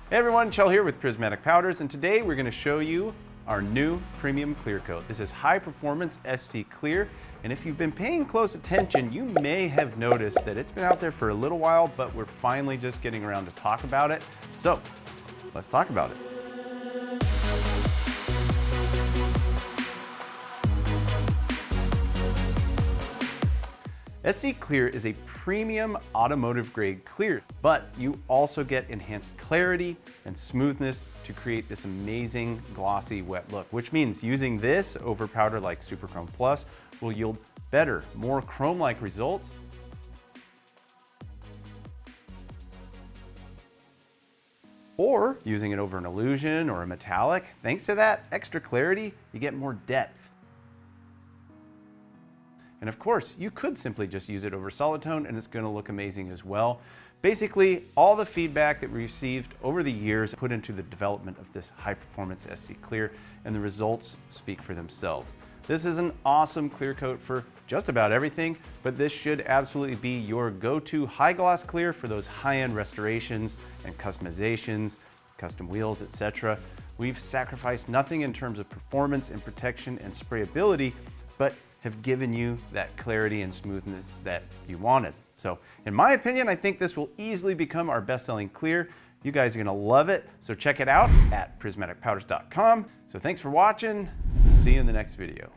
Hey everyone, Chell here with Prismatic Powders, and today we're going to show you our new premium clear coat. This is high performance SC Clear, and if you've been paying close attention, you may have noticed that it's been out there for a little while, but we're finally just getting around to talk about it. So let's talk about it. SC Clear is a premium automotive grade clear, but you also get enhanced clarity and smoothness to create this amazing glossy wet look, which means using this over powder like Super Chrome Plus will yield better, more chrome-like results. Or using it over an illusion or a metallic, thanks to that extra clarity, you get more depth. And of course, you could simply just use it over solid tone and it's going to look amazing as well. Basically, all the feedback that we received over the years put into the development of this high performance SC Clear, and the results speak for themselves. This is an awesome clear coat for just about everything, but this should absolutely be your go-to high gloss clear for those high-end restorations and customizations, custom wheels, etc. We've sacrificed nothing in terms of performance and protection and sprayability, but have given you that clarity and smoothness that you wanted. So in my opinion, I think this will easily become our best-selling clear. You guys are gonna love it, so check it out at prismaticpowders.com. So thanks for watching. See you in the next video.